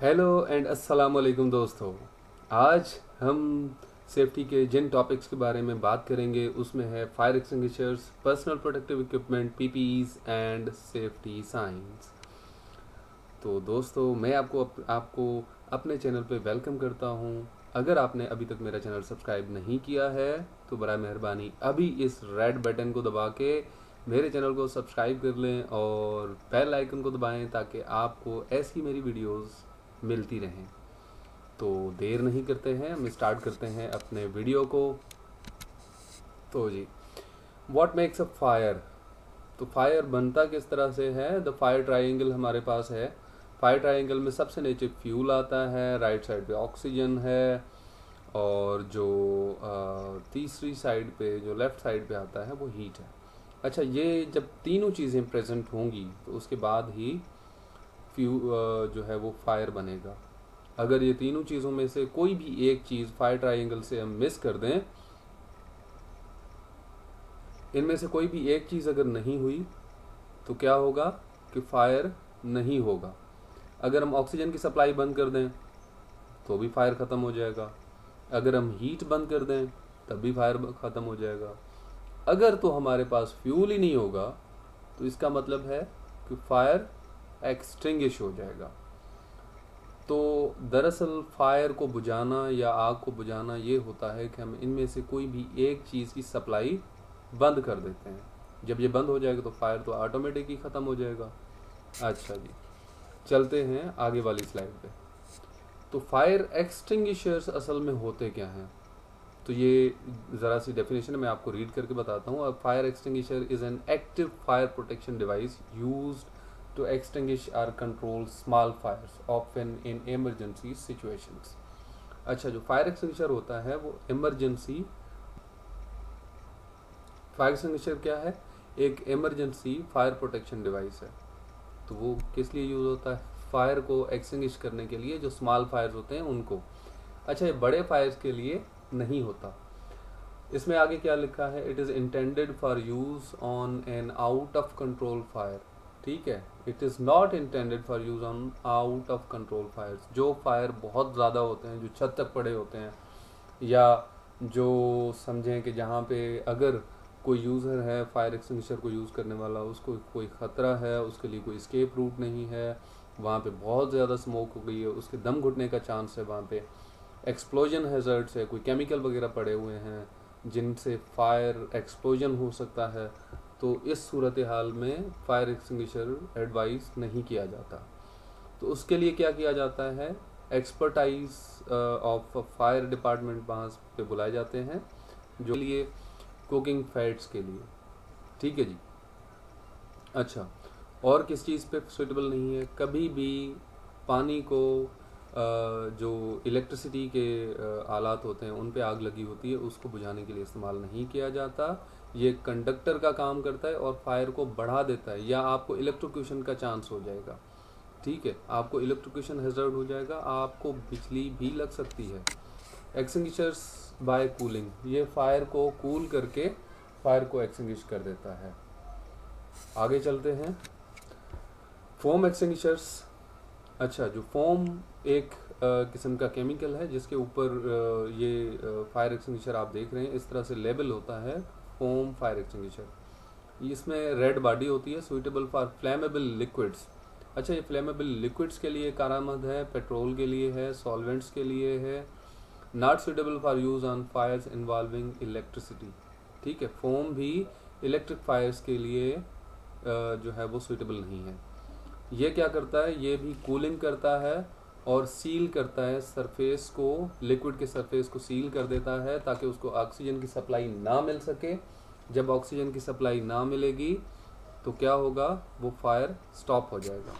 Hello and अस्सलाम वालेकुम दोस्तों। आज हम सेफ्टी के जिन टॉपिक्स के बारे में बात करेंगे उसमें है fire extinguishers, personal protective equipment, PPEs and safety science. तो दोस्तों मैं आपको अपने चैनल पे वेलकम करता हूं। अगर आपने अभी तक मेरा चैनल सब्सक्राइब नहीं किया है तो बराए मेहरबानी अभी इस रेड बटन को दबा के मेरे चैनल को सब्सक्राइब कर लें और बेल आइकन को दबाएं ताकि आपको ऐसी मेरी वीडियोस मिलती रहें। तो देर नहीं करते हैं, हम स्टार्ट करते हैं अपने वीडियो को। तो जी, व्हाट मेक्स अ फायर। तो फायर बनता किस तरह से है। द फायर ट्रायंगल हमारे पास है। फायर ट्रायंगल में सबसे नीचे फ्यूल आता है, राइट साइड पे ऑक्सीजन है और जो तीसरी साइड पे जो लेफ्ट साइड पे आता है वो हीट है। अच्छा, ये जब तीनों चीज़ें प्रेजेंट होंगी तो उसके बाद ही जो है वो फायर बनेगा। अगर ये तीनों चीज़ों में से कोई भी एक चीज़ फायर ट्रायंगल से हम मिस कर दें, इनमें से कोई भी एक चीज़ अगर नहीं हुई तो क्या होगा कि फायर नहीं होगा। अगर हम ऑक्सीजन की सप्लाई बंद कर दें तो भी फायर ख़त्म हो जाएगा। अगर हम हीट बंद कर दें तब भी फायर ख़त्म हो जाएगा। अगर तो हमारे पास फ्यूल ही नहीं होगा तो इसका मतलब है कि फायर एक्सटिंग्विश हो जाएगा। तो दरअसल फायर को बुझाना या आग को बुझाना ये होता है कि हम इनमें से कोई भी एक चीज़ की सप्लाई बंद कर देते हैं। जब ये बंद हो जाएगा तो फायर तो ऑटोमेटिक ही ख़त्म हो जाएगा। अच्छा जी, चलते हैं आगे वाली स्लाइड पे। तो फायर एक्सटिंग्विशर्स असल में होते क्या हैं, तो ये ज़रा सी डेफिनेशन मैं आपको रीड करके बताता हूँ। Fire extinguisher is an active fire protection device used to extinguish or control small fires often in emergency situations। अच्छा, जो फायर एक्सटिंग्विशर होता है वो इमरजेंसी फायर एक्सटिंग्विशर क्या है, एक इमरजेंसी फायर प्रोटेक्शन डिवाइस है। तो वो किस लिए यूज़ होता है, फायर को एक्सटिंग्विश करने के लिए, जो स्मॉल फायर्स होते हैं उनको। अच्छा, ये बड़े फायर्स के लिए नहीं होता। इसमें आगे क्या लिखा है, it is intended for use on an out of control fire. ठीक है, it is not intended for use on out of control fires. जो फायर बहुत ज़्यादा होते हैं, जो छत तक पड़े होते हैं, या जो समझें कि जहाँ पे अगर कोई यूज़र है फायर एक्सटिंग्विशर को यूज़ करने वाला, उसको कोई ख़तरा है, उसके लिए कोई स्केप रूट नहीं है, वहाँ पे बहुत ज़्यादा स्मोक हो गई है, उसके दम घुटने का चांस है, वहाँ पे एक्सप्लोजन हैज़र्ड्स है, कोई केमिकल वगैरह पड़े हुए हैं जिनसे फायर एक्सप्लोजन हो सकता है, तो इस सूरत हाल में फायर एक्सटिंग्विशर एडवाइस नहीं किया जाता। तो उसके लिए क्या किया जाता है, एक्सपर्टाइज ऑफ फायर डिपार्टमेंट वहाँ पे बुलाए जाते हैं, जो लिए कुकिंग फैट्स के लिए। ठीक है जी। अच्छा, और किस चीज़ पे सुटेबल नहीं है, कभी भी पानी को जो इलेक्ट्रिसिटी के आलात होते हैं उन पे आग लगी होती है उसको बुझाने के लिए इस्तेमाल नहीं किया जाता। ये कंडक्टर का काम करता है और फायर को बढ़ा देता है, या आपको इलेक्ट्रोक्यूशन का चांस हो जाएगा। ठीक है, आपको इलेक्ट्रोक्यूशन हैज़र्ड हो जाएगा, आपको बिजली भी लग सकती है। एक्सटिंग्विशर्स बाय कूलिंग, ये फायर को कूल करके फायर को एक्सटिंग्विश कर देता है। आगे चलते हैं, फोम एक्सटिंग्विशर्स। अच्छा, जो फोम एक किस्म का केमिकल है जिसके ऊपर ये फायर एक्सटिंग्विशर आप देख रहे हैं, इस तरह से लेबल होता है फोम फायर एक्सटिंग्विशर। इसमें रेड बॉडी होती है, सुइटेबल फॉर फ्लेमेबल लिक्विड्स। अच्छा, ये फ्लेमेबल लिक्विड्स के लिए कारआमद है, पेट्रोल के लिए है, सॉल्वेंट्स के लिए है। Not suitable for use on fires involving electricity. ठीक है, फोम भी इलेक्ट्रिक फायर्स के लिए जो है वो सुइटेबल नहीं है। ये क्या करता है, ये भी कूलिंग करता है और सील करता है सरफेस को, लिक्विड के सरफेस को सील कर देता है ताकि उसको ऑक्सीजन की सप्लाई ना मिल सके। जब ऑक्सीजन की सप्लाई ना मिलेगी तो क्या होगा, वो फायर स्टॉप हो जाएगा।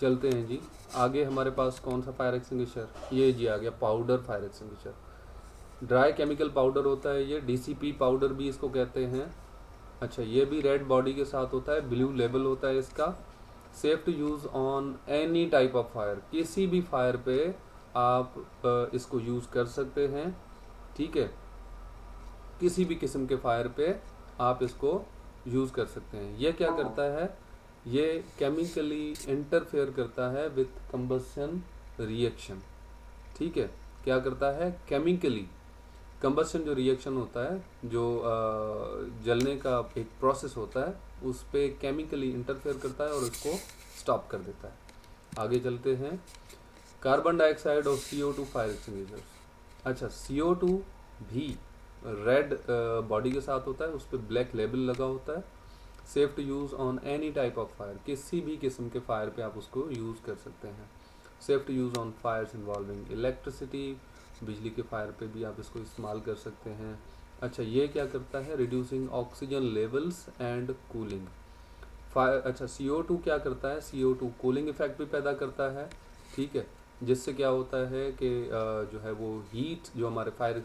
चलते हैं जी आगे, हमारे पास कौन सा फायर एक्सटिंग्विशर, ये जी आ गया powder fire extinguisher. Dry chemical powder होता है ये, डीसीपी पाउडर भी इसको कहते हैं। अच्छा, ये भी रेड बॉडी के साथ होता है, ब्लू लेबल होता है इसका। Safe to use on any type of fire, किसी भी फायर पे आप इसको यूज़ कर सकते हैं। ठीक है, किसी भी किस्म के फायर पे आप इसको यूज़ कर सकते हैं। ये क्या करता है, ये केमिकली इंटरफेयर करता है विथ कंबशन रिएक्शन, ठीक है। क्या करता है, केमिकली कंबस्शन जो रिएक्शन होता है, जो जलने का एक प्रोसेस होता है, उस पे केमिकली इंटरफेयर करता है और उसको स्टॉप कर देता है। आगे चलते हैं, कार्बन डाइऑक्साइड और CO2 फायर एक्सटिंग्विशर्स। अच्छा, CO2 भी रेड बॉडी के साथ होता है, उस पर ब्लैक लेबल लगा होता है। Safe to use on any type of fire, किसी भी किस्म के फायर पे आप उसको यूज़ कर सकते हैं। Safe to use on fires involving electricity, बिजली के फायर पे भी आप इसको इस्तेमाल कर सकते हैं। अच्छा, ये क्या करता है, reducing oxygen levels and cooling fire. अच्छा, CO2 क्या करता है, CO2 कूलिंग इफेक्ट भी पैदा करता है, ठीक है, जिससे क्या होता है कि जो है वो हीट जो हमारे फायर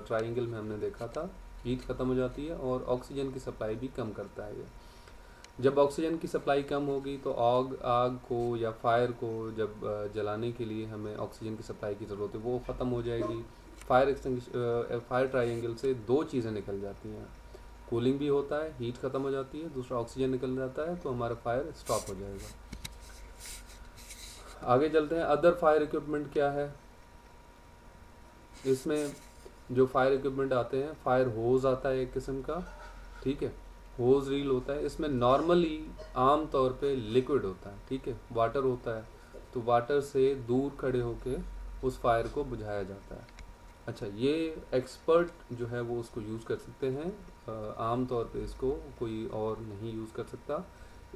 ट्रायंगल में हमने देखा था, हीट ख़त्म हो जाती है और ऑक्सीजन की सप्लाई भी कम करता है ये। जब ऑक्सीजन की सप्लाई कम होगी तो आग को या फायर को जब जलाने के लिए हमें ऑक्सीजन की सप्लाई की ज़रूरत है, वो ख़त्म हो जाएगी। फायर ट्रायंगल से दो चीज़ें निकल जाती हैं, कूलिंग भी होता है, हीट ख़त्म हो जाती है, दूसरा ऑक्सीजन निकल जाता है, तो हमारा फायर स्टॉप हो जाएगा। आगे चलते हैं, अदर फायर इक्विपमेंट क्या है। इसमें जो फायर इक्विपमेंट आते हैं, फायर होज आता है एक किस्म का, ठीक है, होज रील होता है। इसमें नॉर्मली आम तौर पे लिक्विड होता है, ठीक है, वाटर होता है, तो वाटर से दूर खड़े होके उस फायर को बुझाया जाता है। अच्छा, ये एक्सपर्ट जो है वो उसको यूज़ कर सकते हैं, आम तौर पे इसको कोई और नहीं यूज़ कर सकता।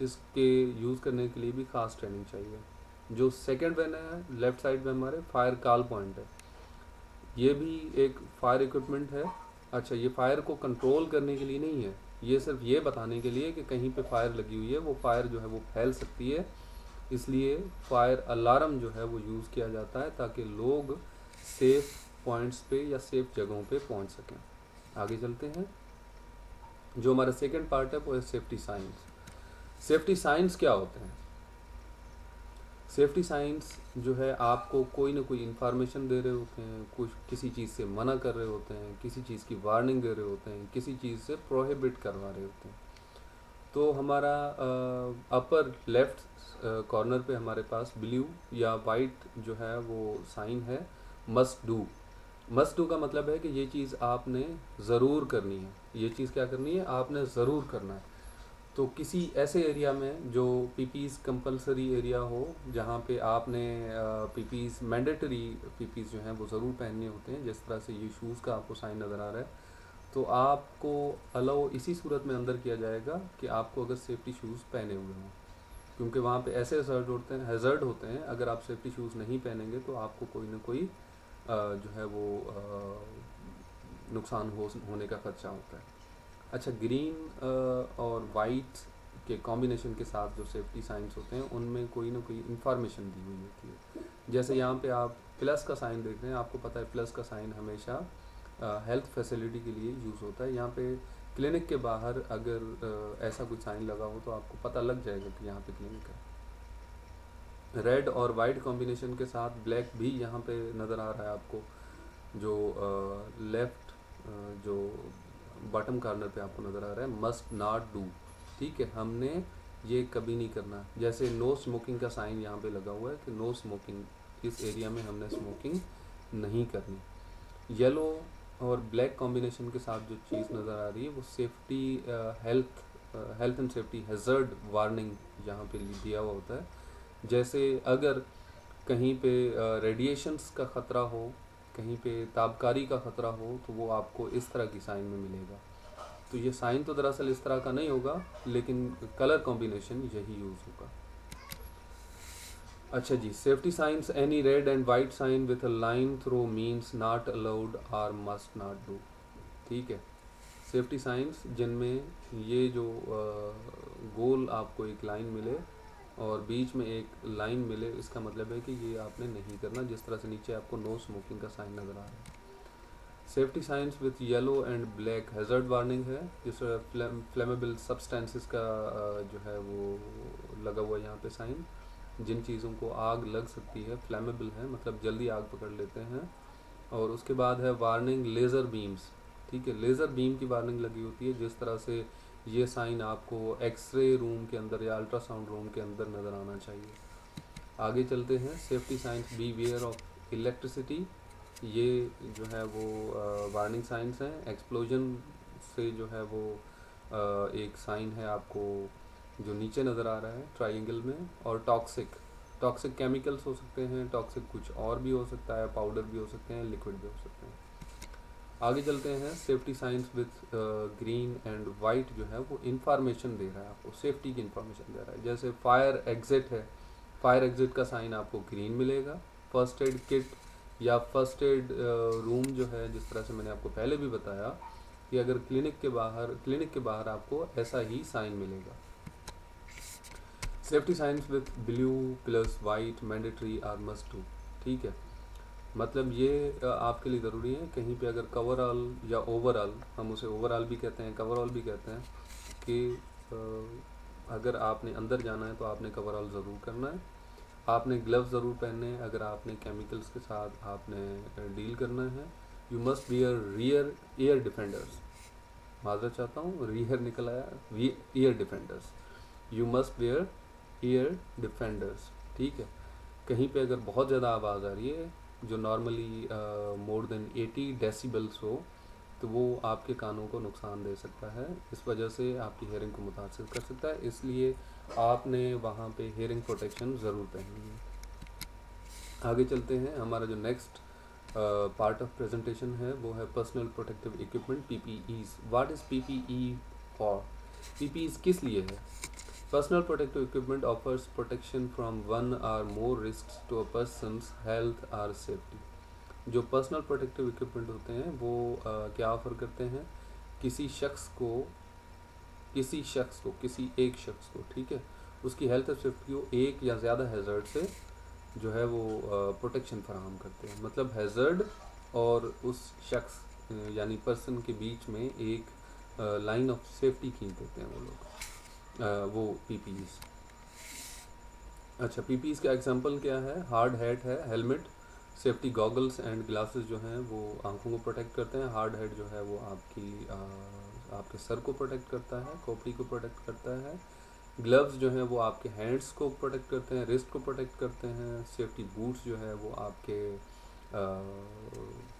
इसके यूज़ करने के लिए भी ख़ास ट्रेनिंग चाहिए। जो सेकंड वन है लेफ़्ट साइड में हमारे, फायर कॉल पॉइंट है, ये भी एक फायर इक्विपमेंट है। अच्छा, ये फायर को कंट्रोल करने के लिए नहीं है, ये सिर्फ ये बताने के लिए कि कहीं पे फायर लगी हुई है, वो फायर जो है वो फैल सकती है, इसलिए फायर अलार्म जो है वो यूज़ किया जाता है ताकि लोग सेफ पॉइंट्स पे या सेफ जगहों पे पहुंच सकें। आगे चलते हैं, जो हमारा सेकंड पार्ट है वो है सेफ्टी साइंस। सेफ्टी साइंस क्या होते हैं, सेफ्टी साइंस जो है आपको कोई ना कोई इन्फॉर्मेशन दे रहे होते हैं, कुछ किसी चीज़ से मना कर रहे होते हैं, किसी चीज़ की वार्निंग दे रहे होते हैं, किसी चीज़ से प्रोहिबिट करवा रहे होते हैं। तो हमारा अपर लेफ्ट कॉर्नर पे हमारे पास ब्लू या वाइट जो है वो साइन है, मस्ट डू। मस्ट डू का मतलब है कि ये चीज़ आपने ज़रूर करनी है, ये चीज़ क्या करनी है, आपने ज़रूर करना है। तो किसी ऐसे एरिया में जो पीपीज़ कंपलसरी एरिया हो, जहाँ पे आपने पीपीज़ मैंडेटरी पीपीज़ जो हैं वो ज़रूर पहनने होते हैं, जिस तरह से ये शूज़ का आपको साइन नज़र आ रहा है, तो आपको अलाउ इसी सूरत में अंदर किया जाएगा कि आपको अगर सेफ्टी शूज़ पहने हुए हों, क्योंकि वहाँ पे ऐसे हैज़र्ड होते हैं, अगर आप सेफ्टी शूज़ नहीं पहनेंगे तो आपको कोई ना कोई जो है वो नुकसान होने का खर्चा होता है। अच्छा, ग्रीन और वाइट के कॉम्बिनेशन के साथ जो सेफ्टी साइंस होते हैं उनमें कोई ना कोई इन्फॉर्मेशन दी हुई होती है। जैसे यहाँ पे आप प्लस का साइन देख रहे हैं, आपको पता है प्लस का साइन हमेशा हेल्थ फैसिलिटी के लिए यूज़ होता है। यहाँ पे क्लिनिक के बाहर अगर ऐसा कुछ साइन लगा हो तो आपको पता लग जाएगा कि यहाँ पे क्लिनिक है। रेड और वाइट कॉम्बिनेशन के साथ ब्लैक भी यहाँ पे नज़र आ रहा है आपको, जो लेफ़्ट जो बॉटम कॉर्नर पे आपको नज़र आ रहा है, मस्ट नॉट डू, ठीक है, हमने ये कभी नहीं करना। जैसे नो स्मोकिंग का साइन यहाँ पे लगा हुआ है कि नो स्मोकिंग, इस एरिया में हमने स्मोकिंग नहीं करनी। येलो और ब्लैक कॉम्बिनेशन के साथ जो चीज़ नज़र आ रही है वो safety health and safety hazard warning यहाँ पे दिया हुआ होता है। जैसे अगर कहीं पे रेडिएशंस का ख़तरा हो, कहीं पे ताबकारी का ख़तरा हो, तो वो आपको इस तरह की साइन में मिलेगा। तो ये साइन तो दरअसल इस तरह का नहीं होगा, लेकिन कलर कॉम्बिनेशन यही यूज़ होगा। अच्छा जी, safety science, any red and white sign with a line through means not allowed और मस्ट नॉट डू, ठीक है। सेफ्टी साइंस जिनमें ये जो गोल आपको एक लाइन मिले और बीच में एक लाइन मिले, इसका मतलब है कि ये आपने नहीं करना, जिस तरह से नीचे आपको नो स्मोकिंग का साइन नज़र आ रहा है। Safety signs with yellow and black hazard warning है, जिस फ्लेमेबल सब्सटेंसेस का जो है वो लगा हुआ यहाँ पे साइन, जिन चीज़ों को आग लग सकती है, फ्लेमेबल है मतलब जल्दी आग पकड़ लेते हैं। और उसके बाद है वार्निंग लेज़र बीम्स, ठीक है, लेज़र बीम की वार्निंग लगी होती है, जिस तरह से ये साइन आपको एक्सरे रूम के अंदर या अल्ट्रासाउंड रूम के अंदर नज़र आना चाहिए। आगे चलते हैं, safety signs, beware of electricity. ये जो है वो वार्निंग साइंस हैं। एक्सप्लोजन से जो है वो एक साइन है आपको जो नीचे नज़र आ रहा है ट्राइंगल में। और टॉक्सिक केमिकल्स हो सकते हैं, टॉक्सिक कुछ और भी हो सकता है, पाउडर भी हो सकते हैं, लिक्विड भी हो सकते हैं। आगे चलते हैं, safety signs with green and white जो है वो इंफॉर्मेशन दे रहा है आपको, सेफ्टी की इंफॉर्मेशन दे रहा है। जैसे फायर एग्जिट है, फायर एग्जिट का साइन आपको ग्रीन मिलेगा। फर्स्ट एड किट या फर्स्ट एड रूम जो है, जिस तरह से मैंने आपको पहले भी बताया कि अगर क्लिनिक के बाहर आपको ऐसा ही साइन मिलेगा। Safety signs with blue plus white mandatory or must to. ठीक है, मतलब ये आपके लिए ज़रूरी है। कहीं पे अगर कवरऑल या ओवरऑल, हम उसे ओवरऑल भी कहते हैं, कवरऑल भी कहते हैं, कि अगर आपने अंदर जाना है तो आपने कवरऑल ज़रूर करना है। आपने ग्लव्स ज़रूर पहनने हैं अगर आपने केमिकल्स के साथ आपने डील करना है। You must wear rear air defenders, माजरत चाहता हूँ, रियर निकल आया, air defenders. You must wear air defenders. ठीक है, कहीं पे अगर बहुत ज़्यादा आवाज़ आ रही है जो नॉर्मली मोर देन 80 डेसिबल्स हो, तो वो आपके कानों को नुकसान दे सकता है, इस वजह से आपकी हेयरिंग को मुतासर कर सकता है। इसलिए आपने वहाँ पे हेयरिंग प्रोटेक्शन ज़रूर पहननी है। आगे चलते हैं, हमारा जो नेक्स्ट पार्ट ऑफ प्रेजेंटेशन है वो है personal protective equipment, PPEs। What is PPE for? PPEs किस लिए है? Personal protective equipment offers protection from one or more risks to a person's health or safety. जो पर्सनल प्रोटेक्टिव इक्विपमेंट होते हैं वो क्या ऑफर करते हैं? किसी एक शख्स को, ठीक है, उसकी हेल्थ और सेफ्टी को एक या ज़्यादा हैज़र्ड से जो है वो प्रोटेक्शन फराहम करते हैं। मतलब हैज़र्ड और उस शख्स यानी पर्सन के बीच में एक लाइन ऑफ सेफ्टी खींच देते हैं वो लोग, वो PPEs। अच्छा, PPEs का एग्जांपल क्या है? हार्ड हैट है, helmet, safety goggles and glasses जो हैं वो आंखों को प्रोटेक्ट करते हैं। हार्ड हैट जो है वो आपके सर को प्रोटेक्ट करता है, खोपड़ी को प्रोटेक्ट करता है। ग्लव्स जो हैं वो आपके हैंड्स को प्रोटेक्ट करते हैं, रिस्ट को प्रोटेक्ट करते हैं। सेफ्टी बूट्स जो है वो आपके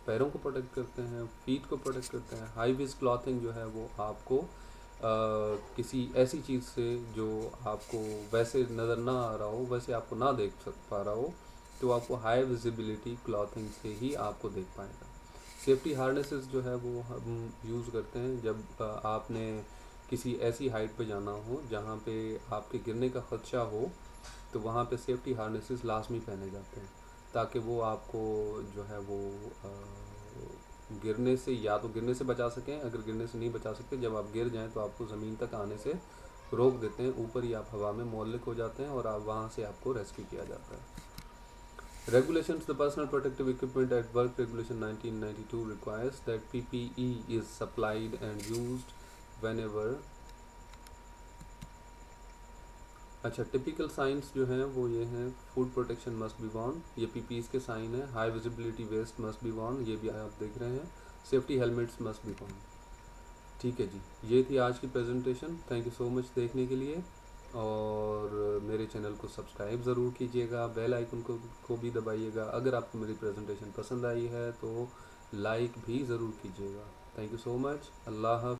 पैरों को प्रोटेक्ट करते हैं, फीट को प्रोटेक्ट करते हैं। हाई विज क्लॉथिंग जो है वो आपको किसी ऐसी चीज़ से जो आपको वैसे नज़र ना आ रहा हो, वैसे आपको ना देख पा रहा हो, तो आपको हाई विजिबिलिटी क्लॉथिंग से ही आपको देख पाएगा। सेफ्टी हार्नेसेस जो है वो हम यूज़ करते हैं जब आपने किसी ऐसी हाइट पे जाना हो जहाँ पे आपके गिरने का ख़दशा हो, तो वहाँ पे सेफ्टी हार्नेसेस लाजमी पहने जाते हैं, ताकि वो आपको जो है वो गिरने से बचा सकें। अगर गिरने से नहीं बचा सकते, जब आप गिर जाएं तो आपको ज़मीन तक आने से रोक देते हैं, ऊपर ही आप हवा में मुअल्लिक हो जाते हैं और आप वहाँ से आपको रेस्क्यू किया जाता है। Regulations: The Personal Protective Equipment at Work Regulation 1992 requires that PPE is supplied and used whenever। अच्छा, टिपिकल साइंस जो हैं वो ये हैं, foot protection must be worn, ये PPEs के साइन है। High visibility vest must be worn, ये भी आप देख रहे हैं। Safety helmets must be worn. ठीक है जी, ये थी आज की presentation. Thank you so much देखने के लिए, और मेरे चैनल को सब्सक्राइब ज़रूर कीजिएगा, बेल आइकन को भी दबाइएगा। अगर आपको मेरी प्रेजेंटेशन पसंद आई है तो लाइक भी ज़रूर कीजिएगा। Thank you so much. अल्लाह हाफ़िज़।